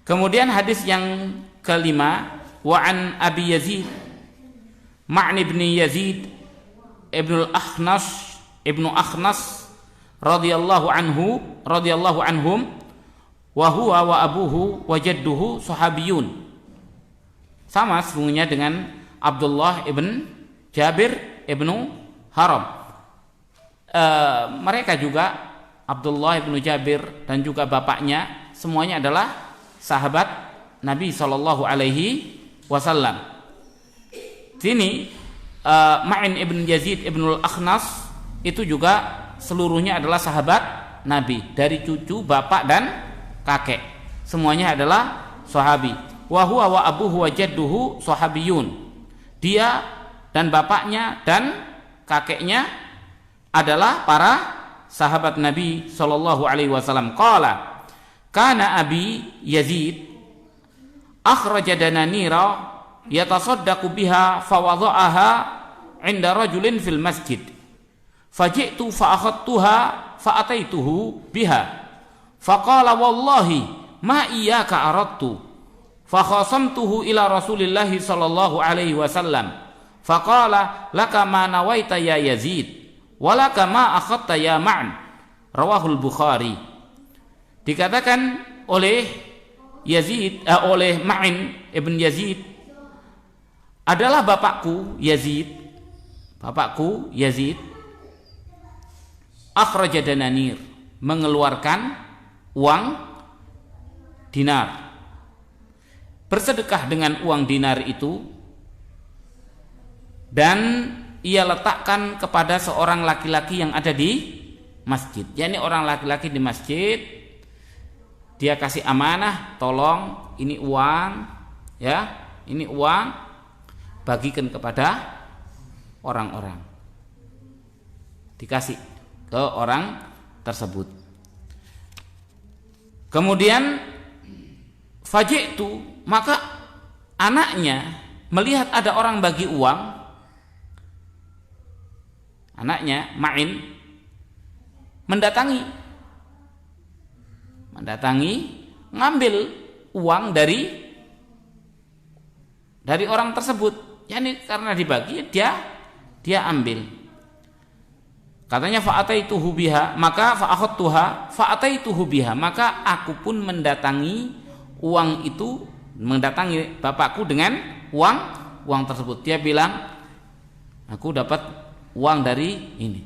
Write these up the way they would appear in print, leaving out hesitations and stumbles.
Kemudian hadis yang kelima, wa an Abi Yazid Ma'n ibn Yazid ibnu Akhnas radhiyallahu anhum wa huwa wa abuhu wa jadduhu sahabiyun. Sama sesungguhnya dengan Abdullah ibn Jabir ibnu Haram. Mereka juga Abdullah ibnu Jabir dan juga bapaknya semuanya adalah sahabat Nabi sallallahu alaihi wasallam. Sini Ma'n ibn Yazid ibnu Akhnas itu juga seluruhnya adalah sahabat Nabi, dari cucu, bapak dan kakek. Semuanya adalah sahabi. Wa huwa wa abuhu wa jadduhu sahabiyun. Dia dan bapaknya dan kakeknya adalah para sahabat Nabi sallallahu alaihi wasallam. Qala kana Abi Yazid akhraja dananira yatasaddaqu biha fawadha'aha 'inda rajulin fil masjid. Faji'tu fa akhadtuha fa ataituhu biha. Faqala wallahi ma iyyaka aradtu. Fa khasamtuhu ila Rasulillah sallallahu alaihi wasallam. Faqala laka ma nawaita ya Yazid wa laka ma akhadta ya Ma'n. Rawahul Bukhari. Dikatakan oleh oleh Ma'n ibn Yazid, adalah bapakku Yazid akhraja dananir, mengeluarkan uang dinar, bersedekah dengan uang dinar itu, dan ia letakkan kepada seorang laki-laki yang ada di masjid. Yani orang laki-laki di masjid, dia kasih amanah, tolong ini uang, ya, ini uang, bagikan kepada orang-orang, dikasih ke orang tersebut. Kemudian faji'tu, maka anaknya melihat ada orang bagi uang, anaknya Ma'n mendatangi ngambil uang dari orang tersebut. Yani karena dibagi, dia ambil. Katanya fa'ataituhu biha, maka fa'akhadtuha fa'ataituhu biha, maka aku pun mendatangi uang itu, mendatangi bapakku dengan uang tersebut. Dia bilang, aku dapat uang dari ini.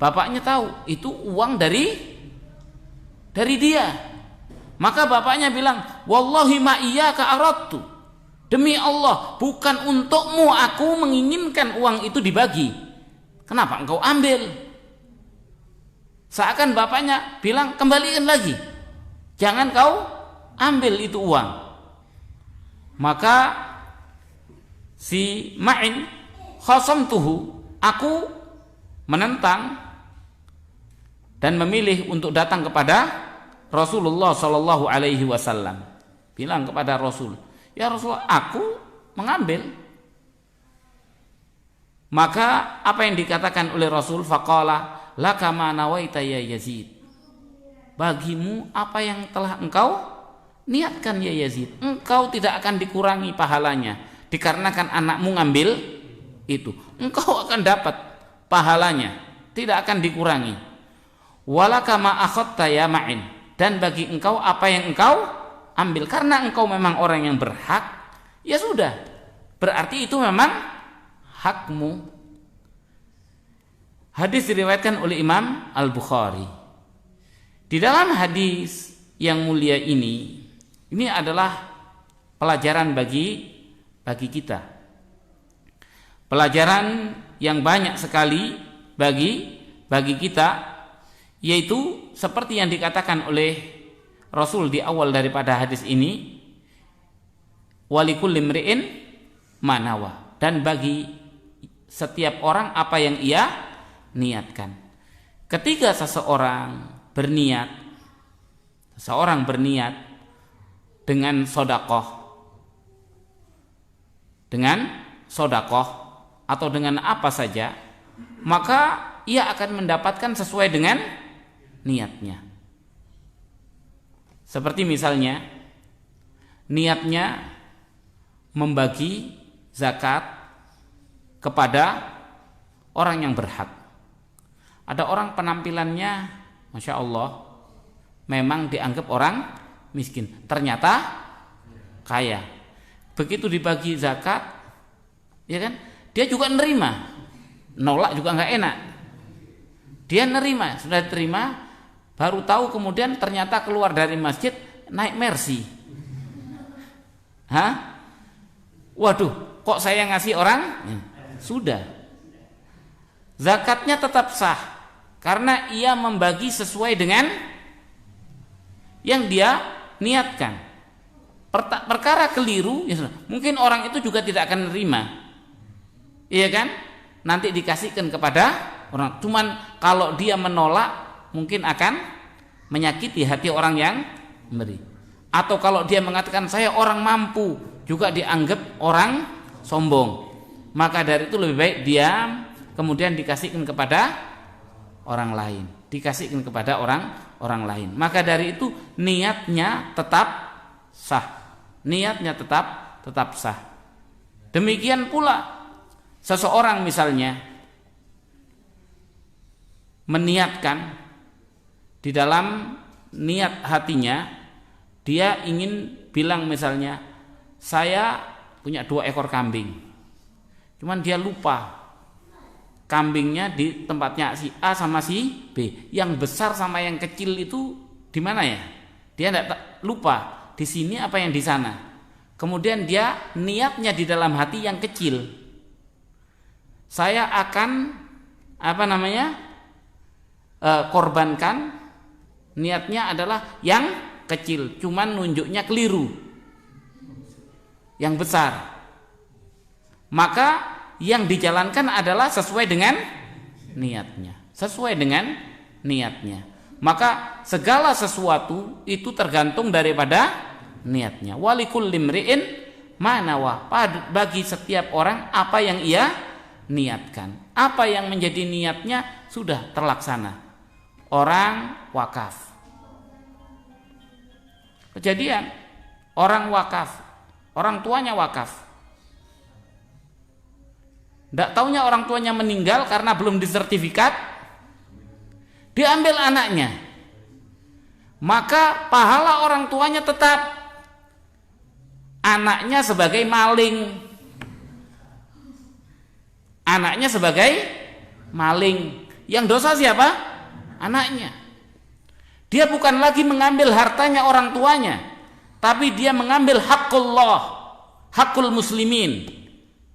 Bapaknya tahu itu uang dari dia. Maka bapaknya bilang, wallahi ma iyyaka aradtu. Demi Allah, bukan untukmu aku menginginkan uang itu dibagi. Kenapa engkau ambil? Seakan bapaknya bilang, kembalikan lagi, jangan kau ambil itu uang. Maka si Ma'n khasamtuhu, aku menentang dan memilih untuk datang kepada Rasulullah sallallahu alaihi wasallam. Bilang kepada Rasul, ya Rasulullah, aku mengambil. Maka apa yang dikatakan oleh Rasul? Faqala laka ma nawaita ya Yazid. Bagimu apa yang telah engkau niatkan ya Yazid. Engkau tidak akan dikurangi pahalanya dikarenakan anakmu ngambil itu. Engkau akan dapat pahalanya, tidak akan dikurangi. Walaka ma akhadta ya Ma'n, dan bagi engkau apa yang engkau ambil, karena engkau memang orang yang berhak, ya sudah, berarti itu memang hakmu. Hadis diriwayatkan oleh Imam Al-Bukhari. Di dalam hadis yang mulia ini adalah pelajaran bagi kita, pelajaran yang banyak sekali bagi kita, yaitu seperti yang dikatakan oleh Rasul di awal daripada hadis ini, walikulli imri'in ma nawa, dan bagi setiap orang apa yang ia niatkan. Ketika seseorang berniat dengan sodakoh atau dengan apa saja, maka ia akan mendapatkan sesuai dengan niatnya. Seperti misalnya niatnya membagi zakat kepada orang yang berhak. Ada orang penampilannya Masya Allah memang dianggap orang miskin, ternyata kaya. Begitu dibagi zakat, ya kan, dia juga nerima, nolak juga nggak enak. Dia nerima, sudah terima, baru tahu kemudian ternyata keluar dari masjid naik Mercy. Hah? Waduh, kok saya ngasih orang? Sudah. Zakatnya tetap sah karena ia membagi sesuai dengan yang dia niatkan. Perkara keliru, ya sudah. Mungkin orang itu juga tidak akan menerima, iya kan? Nanti dikasihkan kepada orang. Cuman kalau dia menolak, mungkin akan menyakiti hati orang yang memberi. Atau kalau dia mengatakan saya orang mampu, juga dianggap orang sombong. Maka dari itu lebih baik diam, kemudian dikasihkan kepada orang lain, dikasihkan kepada orang lain. Maka dari itu niatnya tetap sah. Niatnya tetap sah. Demikian pula seseorang misalnya meniatkan di dalam niat hatinya, dia ingin bilang misalnya saya punya 2 ekor kambing, cuman dia lupa kambingnya di tempatnya si A sama si B, yang besar sama yang kecil itu di mana ya? Dia tidak lupa di sini apa yang di sana. Kemudian dia niatnya di dalam hati yang kecil. Saya akan korbankan, niatnya adalah yang kecil, cuman nunjuknya keliru, yang besar. Maka yang dijalankan adalah sesuai dengan niatnya, sesuai dengan niatnya. Maka segala sesuatu itu tergantung daripada niatnya. Walikul limri'in manawa, bagi setiap orang apa yang ia niatkan. Apa yang menjadi niatnya sudah terlaksana. Orang wakaf. Kejadian orang wakaf, orang tuanya wakaf. Tidak taunya orang tuanya meninggal karena belum disertifikat, diambil anaknya. Maka pahala orang tuanya tetap, anaknya sebagai maling. Anaknya sebagai maling. Yang dosa siapa? Anaknya. Dia bukan lagi mengambil hartanya orang tuanya, tapi dia mengambil hakullah, hakul muslimin.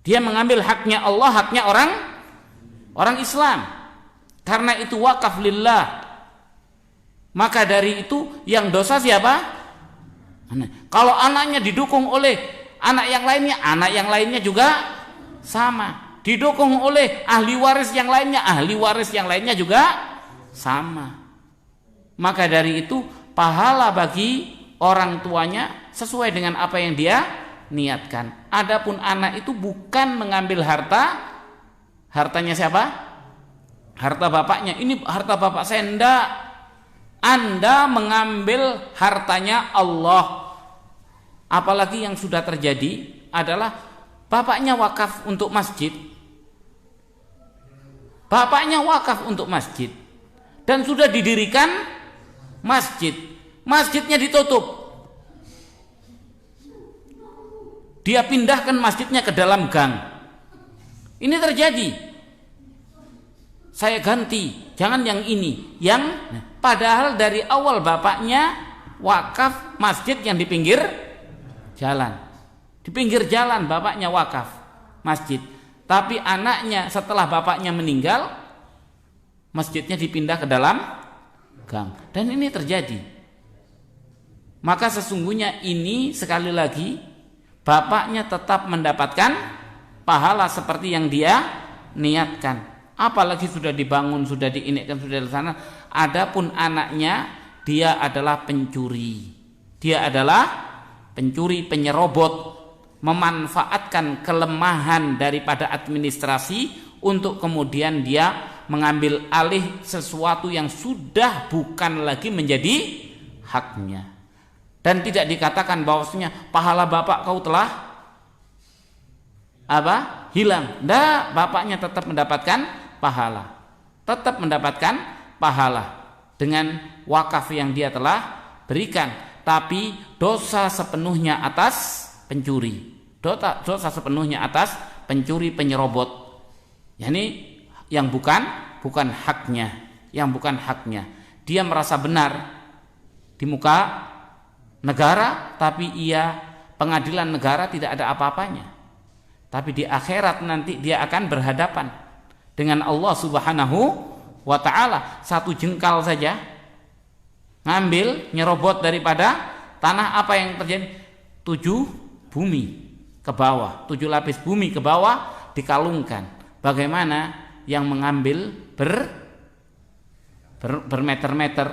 Dia mengambil haknya Allah, haknya orang Islam. Karena itu wakaf lillah. Maka dari itu yang dosa siapa? Kalau anaknya didukung oleh anak yang lainnya juga sama. Didukung oleh ahli waris yang lainnya juga sama. Maka dari itu pahala bagi orang tuanya sesuai dengan apa yang dia niatkan. Adapun anak itu bukan mengambil hartanya siapa? Harta bapaknya. Ini harta bapak saya, enggak. Anda mengambil hartanya Allah. Apalagi yang sudah terjadi adalah bapaknya wakaf untuk masjid. Bapaknya wakaf untuk masjid dan sudah didirikan masjid. Masjidnya ditutup. Dia pindahkan masjidnya ke dalam gang. Ini terjadi. Saya ganti, jangan yang ini. Padahal dari awal bapaknya wakaf masjid yang di pinggir jalan. Di pinggir jalan bapaknya wakaf masjid. Tapi anaknya setelah bapaknya meninggal, masjidnya dipindah ke dalam gang. Dan ini terjadi. Maka sesungguhnya ini sekali lagi bapaknya tetap mendapatkan pahala seperti yang dia niatkan. Apalagi sudah dibangun, sudah diinikkan, sudah di sana. Adapun anaknya, dia adalah pencuri. Dia adalah pencuri, penyerobot, memanfaatkan kelemahan daripada administrasi untuk kemudian dia mengambil alih sesuatu yang sudah bukan lagi menjadi haknya. dan tidak dikatakan bahwasanya pahala bapak kau telah hilang. Tidak, bapaknya tetap mendapatkan pahala, tetap mendapatkan pahala dengan wakaf yang dia telah berikan. Tapi dosa sepenuhnya atas pencuri, dosa sepenuhnya atas pencuri, penyerobot, yakni yang bukan haknya, dia merasa benar di muka negara, tapi pengadilan negara tidak ada apa-apanya. Tapi di akhirat nanti dia akan berhadapan dengan Allah Subhanahu wa ta'ala. Satu jengkal saja ngambil, nyerobot daripada tanah, apa yang terjadi? 7 bumi ke bawah, 7 lapis bumi ke bawah dikalungkan. Bagaimana yang mengambil bermeter-meter,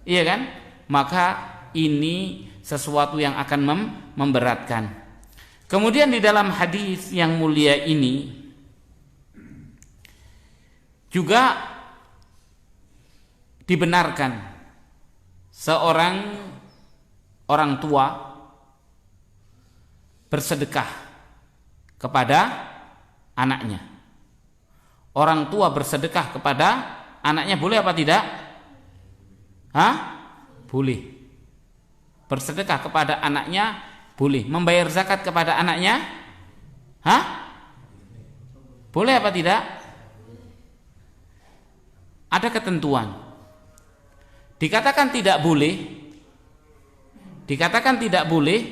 iya kan? Maka ini sesuatu yang akan memberatkan. Kemudian di dalam hadis yang mulia ini juga dibenarkan seorang orang tua bersedekah kepada anaknya. Orang tua bersedekah kepada anaknya boleh apa tidak? Boleh. Bersedekah kepada anaknya boleh. Membayar zakat kepada anaknya boleh apa tidak? Ada ketentuan. Dikatakan tidak boleh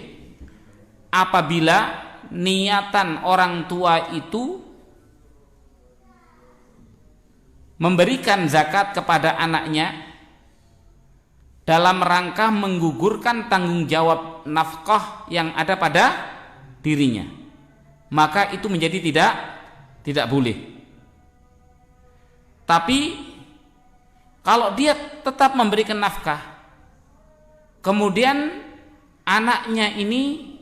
apabila niatan orang tua itu memberikan zakat kepada anaknya dalam rangka menggugurkan tanggung jawab nafkah yang ada pada dirinya, maka itu menjadi tidak boleh. Tapi kalau dia tetap memberikan nafkah, kemudian anaknya ini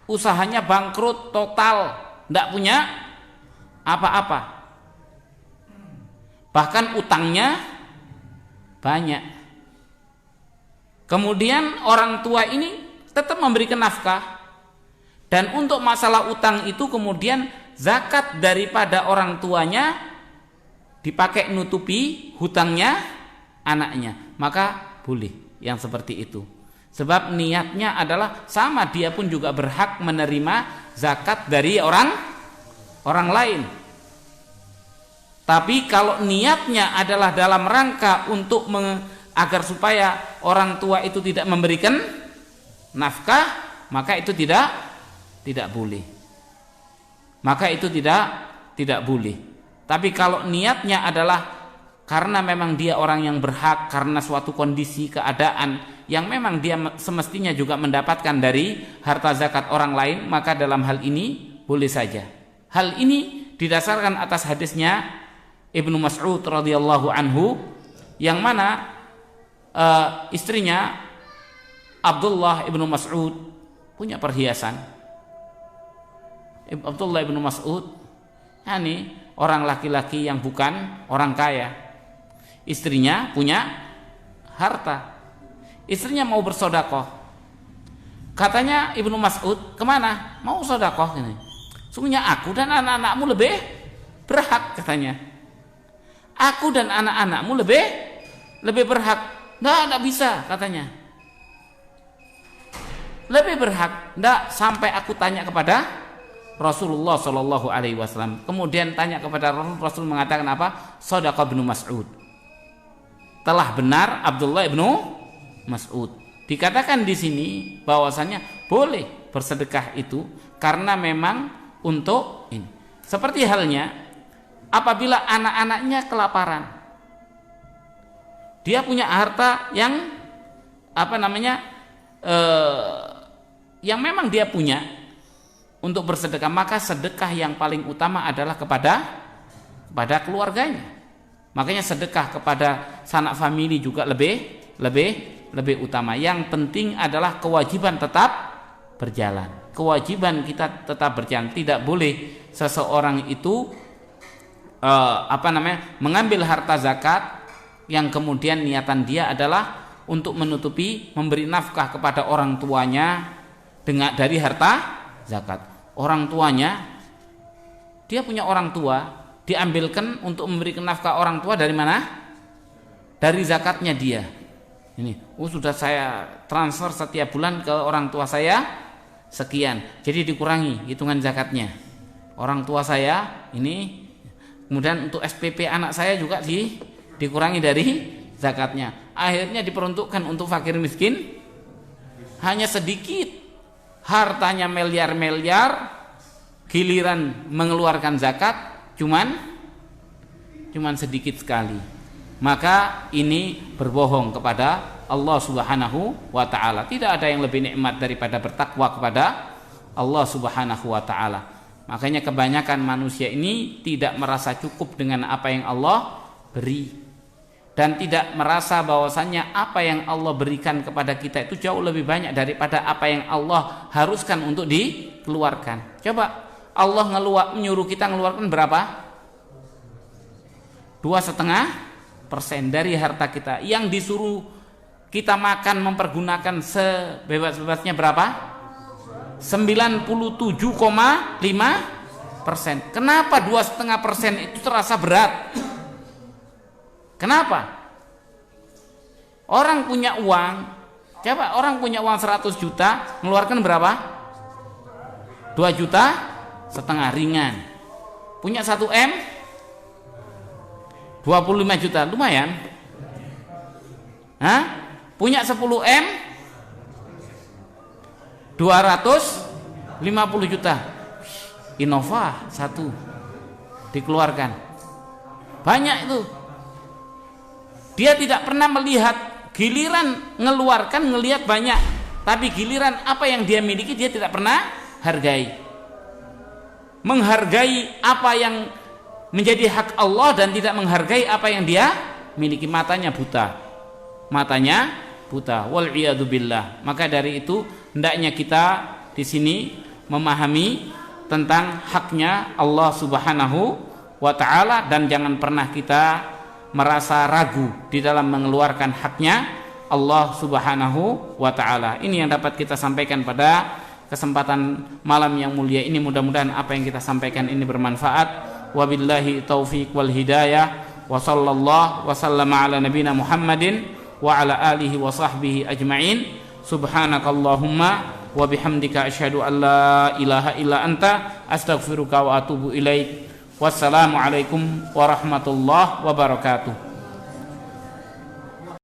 usahanya bangkrut total, tidak punya apa-apa, bahkan utangnya banyak, kemudian orang tua ini tetap memberikan nafkah, dan untuk masalah utang itu kemudian zakat daripada orang tuanya dipakai nutupi hutangnya anaknya, maka boleh yang seperti itu. Sebab niatnya adalah sama, dia pun juga berhak menerima zakat dari orang lain. Tapi kalau niatnya adalah dalam rangka untuk agar supaya orang tua itu tidak memberikan nafkah, maka itu tidak boleh. Maka itu tidak boleh. Tapi kalau niatnya adalah karena memang dia orang yang berhak, karena suatu kondisi keadaan yang memang dia semestinya juga mendapatkan dari harta zakat orang lain, maka dalam hal ini boleh saja. Hal ini didasarkan atas hadisnya Ibnu Mas'ud radhiyallahu anhu, yang mana istrinya Abdullah Ibnu Mas'ud punya perhiasan. Abdullah Ibnu Mas'ud ini orang laki-laki yang bukan orang kaya. Istrinya punya harta. Istrinya mau bersodakoh. Katanya Ibnu Mas'ud, kemana? Mau sodakoh ini. Sungguhnya aku dan anak-anakmu lebih berhak, katanya. Aku dan anak-anakmu lebih berhak. Nggak bisa, katanya. Lebih berhak. Nggak, sampai aku tanya kepada Rasulullah Shallallahu Alaihi Wasallam. Kemudian tanya kepada Rasul mengatakan apa? Shadaqah Ibnu Mas'ud. Telah benar Abdullah Ibnu Mas'ud. Dikatakan di sini bahwasanya boleh bersedekah itu karena memang untuk ini. Seperti halnya apabila anak-anaknya kelaparan, dia punya harta yang yang memang dia punya untuk bersedekah, maka sedekah yang paling utama adalah kepada keluarganya. Makanya sedekah kepada sanak famili juga lebih utama. Yang penting adalah kewajiban tetap berjalan. Kewajiban kita tetap berjalan. Tidak boleh seseorang itu mengambil harta zakat yang kemudian niatan dia adalah untuk menutupi memberi nafkah kepada orang tuanya dari harta zakat. Orang tuanya, dia punya orang tua, diambilkan untuk memberikan nafkah orang tua dari mana? Dari zakatnya dia. Ini, sudah saya transfer setiap bulan ke orang tua saya sekian, jadi dikurangi hitungan zakatnya. Orang tua saya ini, kemudian untuk SPP anak saya juga dikurangi dari zakatnya. Akhirnya diperuntukkan untuk fakir miskin hanya sedikit, hartanya miliar-miliar, giliran mengeluarkan zakat cuman sedikit sekali. Maka ini berbohong kepada Allah Subhanahu wa ta'ala. Tidak ada yang lebih nikmat daripada bertakwa kepada Allah Subhanahu wa ta'ala. Makanya kebanyakan manusia ini tidak merasa cukup dengan apa yang Allah beri, dan tidak merasa bahwasannya apa yang Allah berikan kepada kita itu jauh lebih banyak daripada apa yang Allah haruskan untuk dikeluarkan. Coba Allah menyuruh kita mengeluarkan berapa? 2,5% dari harta kita. Yang disuruh kita makan mempergunakan sebebas-bebasnya berapa? 97,5%. Kenapa 2,5% itu terasa berat? Kenapa? Orang punya uang, coba orang punya uang 100 juta, mengeluarkan berapa? 2,5 juta, ringan. Punya 1 M, 25 juta, lumayan. Hah? Punya 10 M, 250 juta. Innova 1 dikeluarkan. Banyak itu. Dia tidak pernah melihat giliran ngelihat banyak, tapi giliran apa yang dia miliki dia tidak pernah hargai. Menghargai apa yang menjadi hak Allah dan tidak menghargai apa yang dia miliki. Matanya buta. Wal iyadu billah. Maka dari itu hendaknya kita di sini memahami tentang haknya Allah Subhanahu wa ta'ala, dan jangan pernah kita merasa ragu di dalam mengeluarkan haknya Allah Subhanahu wa ta'ala. Ini yang dapat kita sampaikan pada kesempatan malam yang mulia ini. Mudah-mudahan apa yang kita sampaikan ini bermanfaat. Wabillahi taufiq wal hidayah. Wa sallallahu wa sallama ala nabina Muhammadin wa ala alihi wa sahbihi ajma'in. Subhanakallahumma wa bihamdika asyhadu an la ilaha illa anta astaghfiruka wa atubu ilaik. Wassalamualaikum warahmatullahi wabarakatuh.